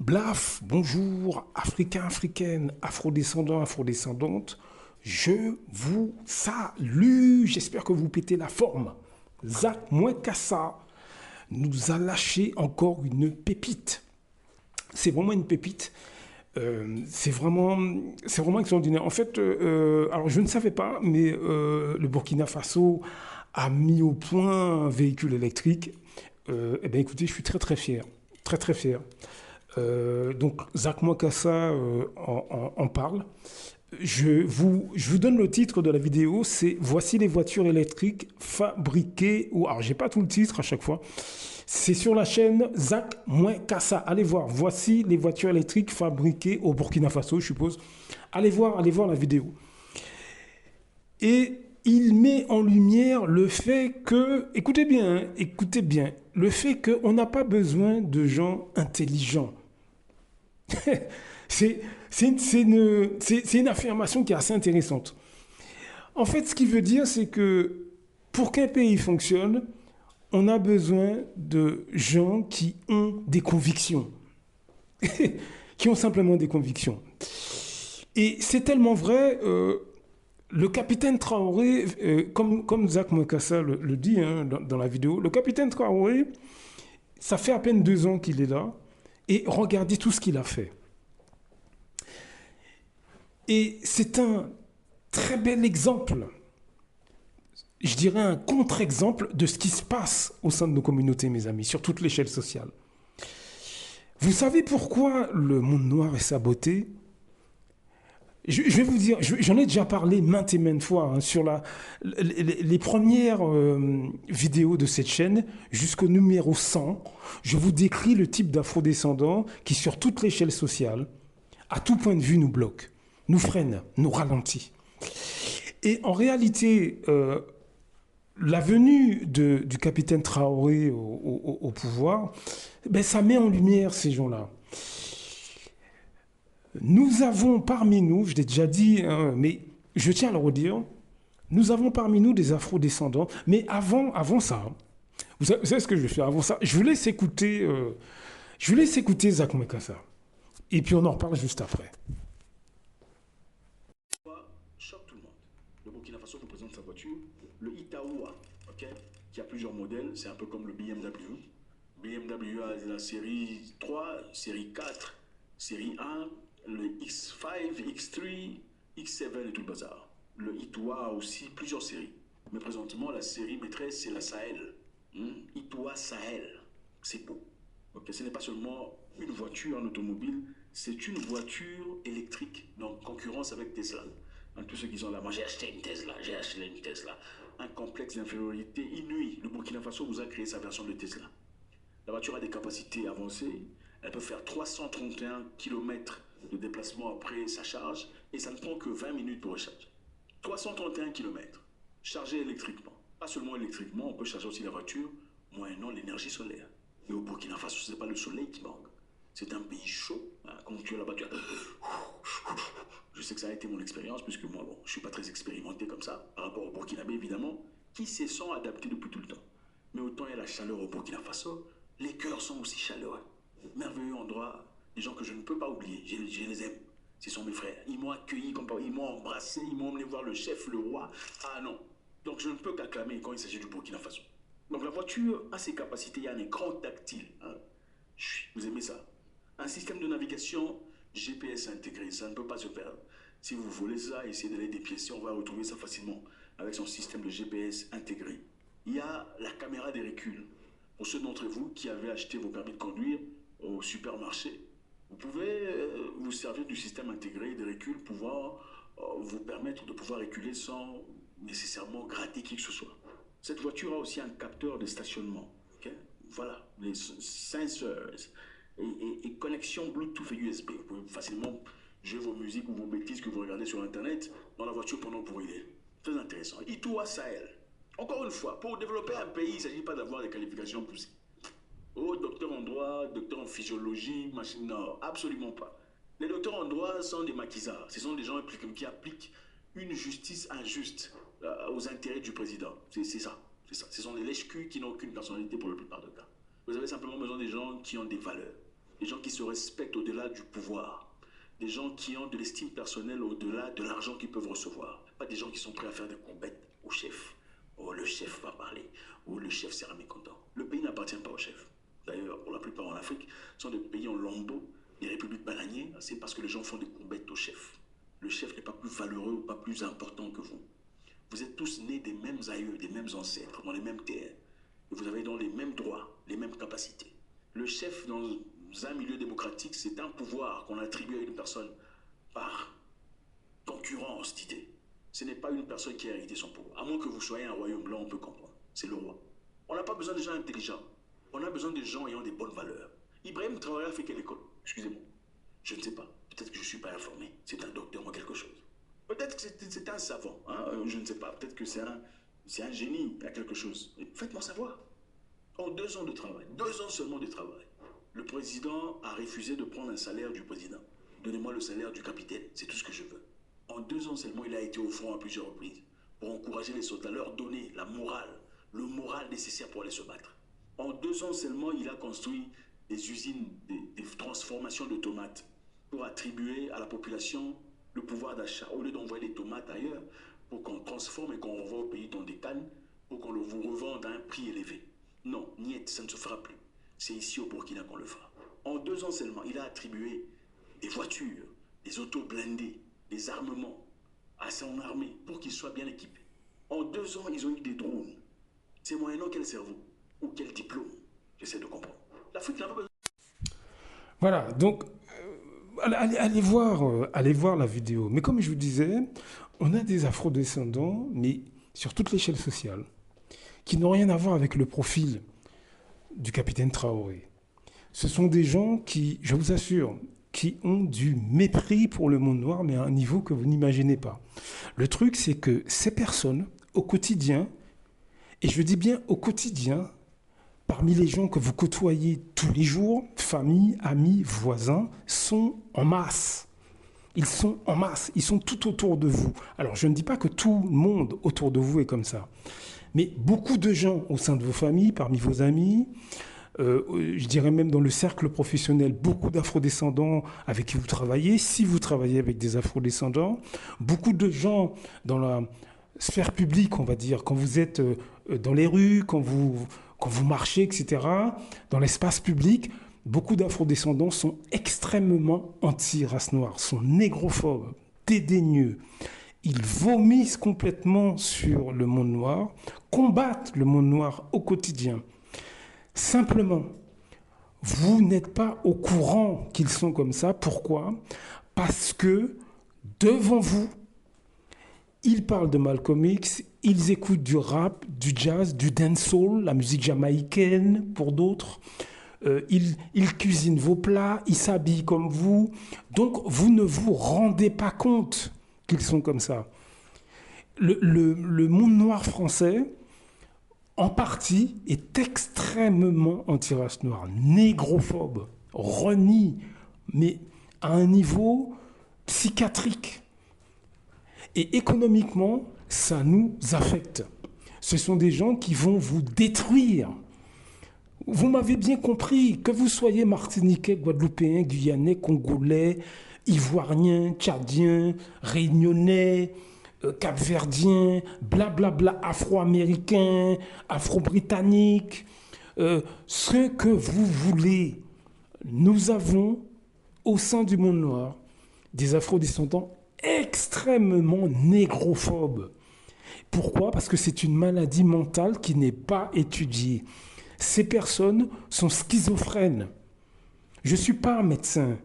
Blaf, bonjour, Africains, Africaines, Afrodescendants, Afrodescendantes, je vous salue, j'espère que vous pétez la forme. Zach Mouekassa nous a lâché encore une pépite. C'est vraiment une pépite. C'est vraiment extraordinaire. En fait, alors je ne savais pas, mais le Burkina Faso a mis au point un véhicule électrique. Eh bien, écoutez, je suis très très fier, très très fier. Donc, Zach Mouekassa en parle. Je vous donne le titre de la vidéo, c'est Voici les voitures électriques fabriquées. Alors, j'ai pas tout le titre à chaque fois. C'est sur la chaîne Zach Mouekassa. Allez voir. Voici les voitures électriques fabriquées au Burkina Faso, je suppose. Allez voir la vidéo. Et il met en lumière le fait que, écoutez bien, le fait qu'on n'a pas besoin de gens intelligents. c'est une affirmation qui est assez intéressante. En fait, ce qu'il veut dire, c'est que pour qu'un pays fonctionne, on a besoin de gens qui ont des convictions, qui ont simplement des convictions. Et c'est tellement vrai, le capitaine Traoré, comme Zach Mouekassa le dit dans la vidéo, le capitaine Traoré, ça fait à peine 2 ans qu'il est là, et regardez tout ce qu'il a fait. Et c'est un très bel exemple, je dirais un contre-exemple de ce qui se passe au sein de nos communautés, mes amis, sur toute l'échelle sociale. Vous savez pourquoi le monde noir est saboté? Je vais vous dire, j'en ai déjà parlé maintes et maintes fois sur les premières vidéos de cette chaîne jusqu'au numéro 100. Je vous décris le type d'afrodescendants qui, sur toute l'échelle sociale, à tout point de vue, nous bloque, nous freine, nous ralentit. Et en réalité, la venue du capitaine Traoré au pouvoir, ben, ça met en lumière ces gens-là. Nous avons parmi nous, je l'ai déjà dit, mais je tiens à le redire, nous avons parmi nous des afrodescendants, mais avant ça, vous savez ce que je vais faire avant ça? Je vous laisse écouter Zach Mouekassa. Et puis on en reparle juste après. Choque tout le monde. Le Burkina Faso vous présente sa voiture, le Itaoua, okay, qui a plusieurs modèles, c'est un peu comme le BMW. BMW a la série 3, série 4, série 1, le X5, X3, X7 et tout le bazar. Le Itoua a aussi plusieurs séries. Mais présentement, la série maîtresse, c'est la Sahel. Itoua Sahel. C'est beau. Okay, ce n'est pas seulement une voiture en automobile, c'est une voiture électrique, donc concurrence avec Tesla. Tous ceux qui sont là, moi j'ai acheté une Tesla, Un complexe d'infériorité inouï. Le Burkina Faso vous a créé sa version de Tesla. La voiture a des capacités avancées, elle peut faire 331 km de déplacement après sa charge et ça ne prend que 20 minutes pour recharger. 331 km, chargé électriquement. Pas seulement électriquement, on peut charger aussi la voiture moyennant l'énergie solaire. Et au Burkina Faso, ce n'est pas le soleil qui manque. C'est un pays chaud. Quand tu es là-bas, tu as... Je sais que ça a été mon expérience, puisque moi, bon, je ne suis pas très expérimenté comme ça, par rapport au Burkinabé, évidemment, qui se sont adaptés depuis tout le temps. Mais autant il y a la chaleur au Burkina Faso, les cœurs sont aussi chaleureux. Merveilleux endroit, des gens que je ne peux pas oublier, je les aime. Ce sont mes frères. Ils m'ont accueilli, ils m'ont embrassé, ils m'ont emmené voir le chef, le roi. Ah non. Donc je ne peux qu'acclamer quand il s'agit du Burkina Faso. Donc la voiture a ses capacités, il y a un écran tactile. Vous aimez ça? Un système de navigation GPS intégré, ça ne peut pas se perdre. Si vous voulez ça, essayez d'aller dépiécer, on va retrouver ça facilement avec son système de GPS intégré. Il y a la caméra des reculs. Pour ceux d'entre vous qui avaient acheté vos permis de conduire au supermarché, vous pouvez vous servir du système intégré des reculs pouvant vous permettre de pouvoir reculer sans nécessairement gratter qui que ce soit. Cette voiture a aussi un capteur de stationnement. Okay? Voilà, les sensors et connexion Bluetooth et USB. Vous pouvez facilement jouer vos musiques ou vos bêtises que vous regardez sur Internet dans la voiture pendant que vous ridez. Très intéressant. Itoua Sahel. Encore une fois, pour développer un pays, il ne s'agit pas d'avoir des qualifications poussées. Oh, docteur en droit, docteur en physiologie, machine. Non, absolument pas. Les docteurs en droit sont des maquisards. Ce sont des gens qui appliquent une justice injuste aux intérêts du président. C'est ça. Ce sont des lèche-culs qui n'ont aucune personnalité pour la plupart des cas. Vous avez simplement besoin des gens qui ont des valeurs. des gens qui se respectent au-delà du pouvoir, des gens qui ont de l'estime personnelle au-delà de l'argent qu'ils peuvent recevoir, pas des gens qui sont prêts à faire des combêtes au chef. Oh, le chef va parler, ou le chef sera mécontent. Le pays n'appartient pas au chef. D'ailleurs, pour la plupart en Afrique, ce sont des pays en lambeaux, des républiques bananières, c'est parce que les gens font des combêtes au chef. Le chef n'est pas plus valeureux ou pas plus important que vous. Vous êtes tous nés des mêmes aïeux, des mêmes ancêtres, dans les mêmes terres. Et vous avez donc les mêmes droits, les mêmes capacités. Le chef, dans un milieu démocratique, c'est un pouvoir qu'on attribue à une personne par concurrence d'idées. Ce n'est pas une personne qui a hérité son pouvoir. À moins que vous soyez un royaume, là on peut comprendre. C'est le roi. On n'a pas besoin de gens intelligents. On a besoin de gens ayant des bonnes valeurs. Ibrahim Traoré a fait quelle école? Excusez-moi. Je ne sais pas. Peut-être que je ne suis pas informé. C'est un docteur ou quelque chose. Peut-être que c'est un savant. Hein? Je ne sais pas. Peut-être que c'est un génie à quelque chose. Faites-moi savoir. En 2 ans de travail, 2 ans seulement de travail, le président a refusé de prendre un salaire du président. Donnez-moi le salaire du capitaine, c'est tout ce que je veux. En 2 ans seulement, il a été au front à plusieurs reprises pour encourager les soldats, leur donner la morale, le moral nécessaire pour aller se battre. En 2 ans seulement, il a construit des usines, des transformations de tomates pour attribuer à la population le pouvoir d'achat. Au lieu d'envoyer les tomates ailleurs, pour qu'on transforme et qu'on renvoie au pays dont des cannes, pour qu'on vous revende à un prix élevé. Non, niet, ça ne se fera plus. C'est ici au Burkina qu'on le fera. En 2 ans seulement, il a attribué des voitures, des autos blindées, des armements à son armée pour qu'ils soient bien équipés. En 2 ans, ils ont eu des drones. C'est moyennant quel cerveau ou quel diplôme? J'essaie de comprendre. L'Afrique n'a pas besoin. Voilà, donc allez voir la vidéo. Mais comme je vous disais, on a des afro-descendants, mais sur toute l'échelle sociale, qui n'ont rien à voir avec le profil du capitaine Traoré. Ce sont des gens qui, je vous assure, qui ont du mépris pour le monde noir, mais à un niveau que vous n'imaginez pas. Le truc, c'est que ces personnes, au quotidien, et je dis bien au quotidien, parmi les gens que vous côtoyez tous les jours, famille, amis, voisins, sont en masse. Ils sont en masse, ils sont tout autour de vous. Alors, je ne dis pas que tout le monde autour de vous est comme ça. Mais beaucoup de gens au sein de vos familles, parmi vos amis, je dirais même dans le cercle professionnel, beaucoup d'afrodescendants avec qui vous travaillez, si vous travaillez avec des afrodescendants, beaucoup de gens dans la sphère publique, on va dire, quand vous êtes dans les rues, quand vous marchez, etc., dans l'espace public, beaucoup d'afrodescendants sont extrêmement anti-race noire, sont négrophobes, dédaigneux. Ils vomissent complètement sur le monde noir, combattent le monde noir au quotidien. Simplement, vous n'êtes pas au courant qu'ils sont comme ça. Pourquoi? Parce que devant vous, ils parlent de Malcolm X, ils écoutent du rap, du jazz, du dancehall, la musique jamaïcaine pour d'autres. Ils cuisinent vos plats, ils s'habillent comme vous. Donc, vous ne vous rendez pas compte qu'ils sont comme ça. Le monde noir français, en partie, est extrêmement anti-race noire, négrophobe, renie, mais à un niveau psychiatrique. Et économiquement, ça nous affecte. Ce sont des gens qui vont vous détruire. Vous m'avez bien compris, que vous soyez martiniquais, guadeloupéen, guyanais, congolais, ivoirien, tchadien, réunionnais, capverdien, blablabla, afro-américain, afro-britannique, ce que vous voulez. Nous avons, au sein du monde noir, des afro-descendants extrêmement négrophobes. Pourquoi? Parce que c'est une maladie mentale qui n'est pas étudiée. Ces personnes sont schizophrènes. Je ne suis pas un médecin.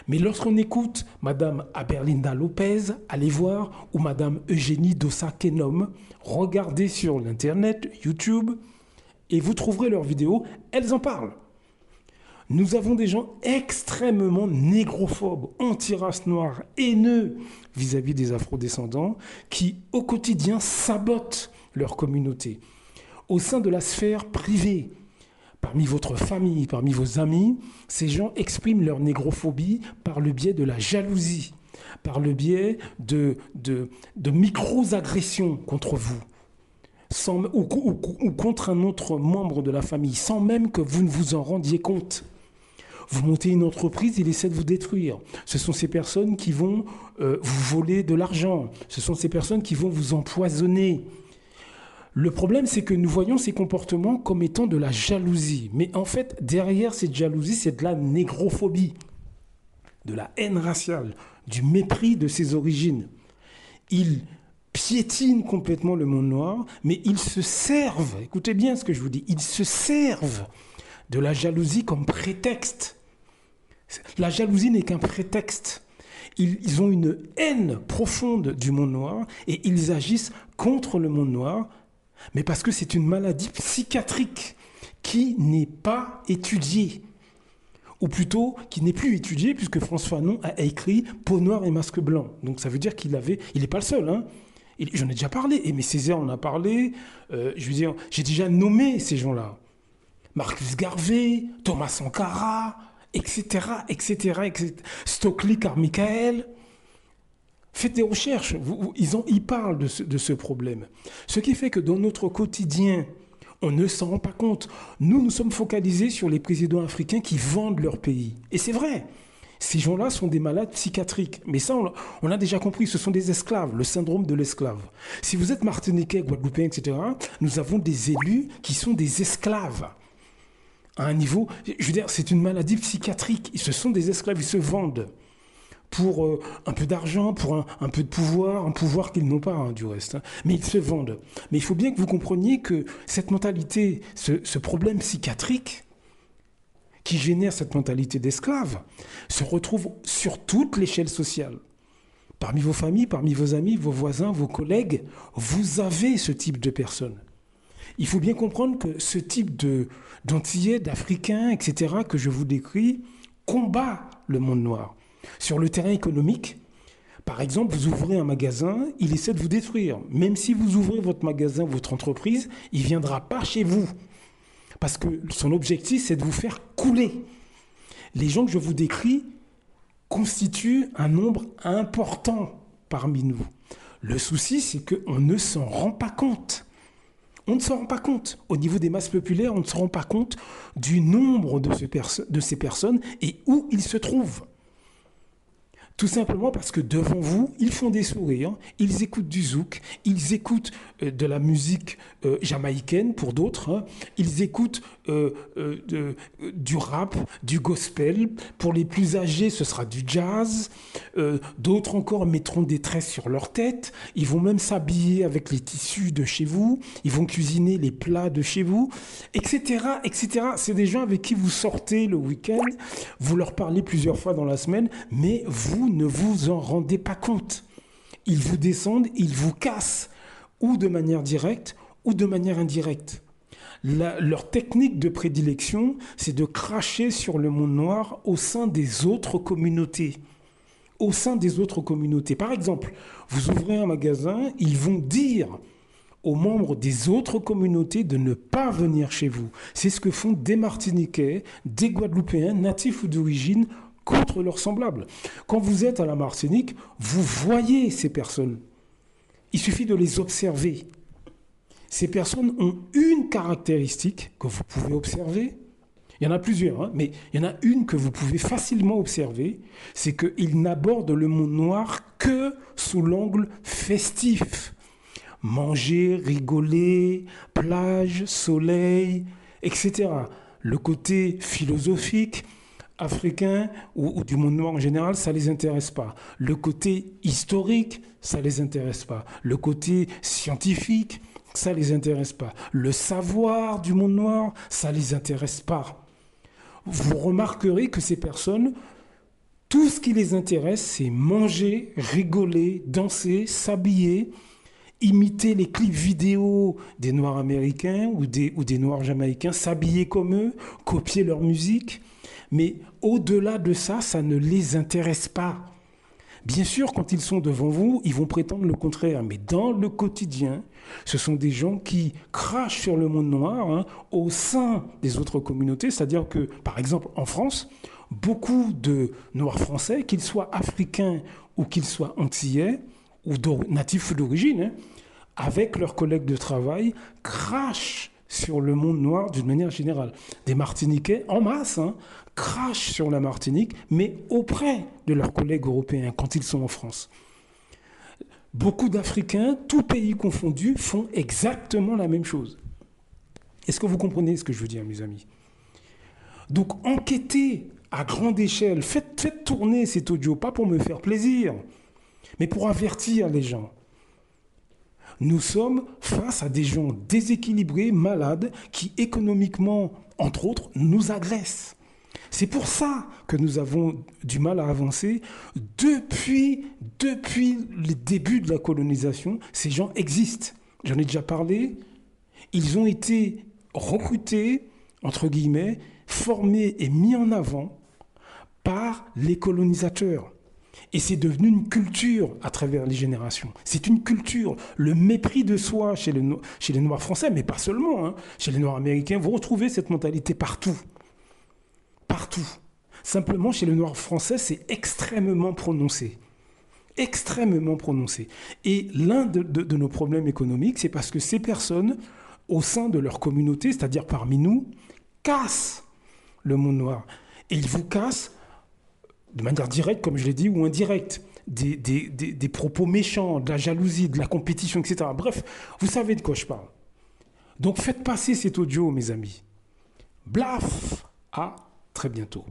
Mais lorsqu'on écoute Madame Aberlinda Lopez, allez voir, ou Madame Eugénie Dossa-Kenom, regardez sur l'Internet, YouTube, et vous trouverez leurs vidéos, elles en parlent. Nous avons des gens extrêmement négrophobes, anti-race noire, haineux vis-à-vis des afrodescendants, qui au quotidien sabotent leur communauté. Au sein de la sphère privée, parmi votre famille, parmi vos amis, ces gens expriment leur négrophobie par le biais de la jalousie, par le biais de micro-agressions contre vous, ou contre un autre membre de la famille, sans même que vous ne vous en rendiez compte. vous montez une entreprise, il essaie de vous détruire. Ce sont ces personnes qui vont vous voler de l'argent. Ce sont ces personnes qui vont vous empoisonner. Le problème, c'est que nous voyons ces comportements comme étant de la jalousie. Mais en fait, derrière cette jalousie, c'est de la négrophobie, de la haine raciale, du mépris de ses origines. Ils piétinent complètement le monde noir, mais ils se servent, écoutez bien ce que je vous dis, ils se servent de la jalousie comme prétexte. La jalousie n'est qu'un prétexte. Ils ont une haine profonde du monde noir et ils agissent contre le monde noir, mais parce que c'est une maladie psychiatrique qui n'est pas étudiée. Ou plutôt, qui n'est plus étudiée, puisque François Fanon a écrit « Peau noire et masque blanc ». Donc ça veut dire qu'il n'est pas le seul, hein. J'en ai déjà parlé, Aimé Césaire en a parlé, je veux dire, j'ai déjà nommé ces gens-là. Marcus Garvey, Thomas Sankara, etc., etc. Stokely Carmichael. Faites des recherches, ils parlent de ce problème. Ce qui fait que dans notre quotidien, on ne s'en rend pas compte. Nous sommes focalisés sur les présidents africains qui vendent leur pays. Et c'est vrai, ces gens-là sont des malades psychiatriques. Mais ça, on l'a déjà compris, ce sont des esclaves, le syndrome de l'esclave. Si vous êtes martiniquais, guadeloupéen, etc., nous avons des élus qui sont des esclaves. À un niveau, je veux dire, c'est une maladie psychiatrique. Ce sont des esclaves, ils se vendent pour un peu d'argent, pour un peu de pouvoir, un pouvoir qu'ils n'ont pas, hein, du reste. Hein. Mais ils se vendent. Mais il faut bien que vous compreniez que cette mentalité, ce problème psychiatrique qui génère cette mentalité d'esclave, se retrouve sur toute l'échelle sociale. Parmi vos familles, parmi vos amis, vos voisins, vos collègues, vous avez ce type de personnes. Il faut bien comprendre que ce type d'Antillais, d'Africains, etc., que je vous décris, combat le monde noir. Sur le terrain économique, par exemple, vous ouvrez un magasin, il essaie de vous détruire. Même si vous ouvrez votre magasin, votre entreprise, il ne viendra pas chez vous. Parce que son objectif, c'est de vous faire couler. Les gens que je vous décris constituent un nombre important parmi nous. Le souci, c'est qu'on ne s'en rend pas compte. On ne s'en rend pas compte. Au niveau des masses populaires, on ne se rend pas compte du nombre de ces personnes et où ils se trouvent. Tout simplement parce que devant vous, ils font des sourires, ils écoutent du zouk, ils écoutent de la musique jamaïcaine pour d'autres, hein, ils écoutent du rap, du gospel. Pour les plus âgés, ce sera du jazz. D'autres encore mettront des tresses sur leur tête. Ils vont même s'habiller avec les tissus de chez vous. Ils vont cuisiner les plats de chez vous, etc., etc. C'est des gens avec qui vous sortez le week-end, vous leur parlez plusieurs fois dans la semaine, mais vous ne vous en rendez pas compte. Ils vous descendent, ils vous cassent, ou de manière directe, ou de manière indirecte. Leur technique de prédilection, c'est de cracher sur le monde noir au sein des autres communautés. Au sein des autres communautés. Par exemple, vous ouvrez un magasin, ils vont dire aux membres des autres communautés de ne pas venir chez vous. C'est ce que font des Martiniquais, des Guadeloupéens, natifs ou d'origine, contre leurs semblables. Quand vous êtes à la Martinique, vous voyez ces personnes. Il suffit de les observer. Ces personnes ont une caractéristique que vous pouvez observer. Il y en a plusieurs, hein, mais il y en a une que vous pouvez facilement observer, c'est qu'ils n'abordent le monde noir que sous l'angle festif. Manger, rigoler, plage, soleil, etc. Le côté philosophique, africain ou du monde noir en général, ça ne les intéresse pas. Le côté historique, ça ne les intéresse pas. Le côté scientifique, ça ne les intéresse pas. Le savoir du monde noir, ça ne les intéresse pas. Vous remarquerez que ces personnes, tout ce qui les intéresse, c'est manger, rigoler, danser, s'habiller, imiter les clips vidéo des Noirs américains ou des Noirs jamaïcains, s'habiller comme eux, copier leur musique. Mais au-delà de ça, ça ne les intéresse pas. Bien sûr, quand ils sont devant vous, ils vont prétendre le contraire. Mais dans le quotidien, ce sont des gens qui crachent sur le monde noir, hein, au sein des autres communautés. C'est-à-dire que, par exemple, en France, beaucoup de Noirs français, qu'ils soient africains ou qu'ils soient antillais, ou natifs d'origine, hein, avec leurs collègues de travail, crachent sur le monde noir d'une manière générale. Des Martiniquais, en masse, crachent sur la Martinique, mais auprès de leurs collègues européens quand ils sont en France. Beaucoup d'Africains, tous pays confondus, font exactement la même chose. Est-ce que vous comprenez ce que je veux dire, mes amis? Donc, enquêtez à grande échelle. Faites tourner cet audio, pas pour me faire plaisir, mais pour avertir les gens. Nous sommes face à des gens déséquilibrés, malades, qui économiquement, entre autres, nous agressent. C'est pour ça que nous avons du mal à avancer. Depuis le début de la colonisation, ces gens existent. J'en ai déjà parlé. Ils ont été recrutés, entre guillemets, formés et mis en avant par les colonisateurs. Et c'est devenu une culture à travers les générations. C'est une culture. Le mépris de soi chez les Noirs français, mais pas seulement, chez les Noirs américains, vous retrouvez cette mentalité partout. Partout. Simplement, chez les Noirs français, c'est extrêmement prononcé. Extrêmement prononcé. Et l'un de nos problèmes économiques, c'est parce que ces personnes, au sein de leur communauté, c'est-à-dire parmi nous, cassent le monde noir. Et ils vous cassent de manière directe, comme je l'ai dit, ou indirecte, des propos méchants, de la jalousie, de la compétition, etc. Bref, vous savez de quoi je parle. Donc faites passer cet audio, mes amis. Blaf! À très bientôt.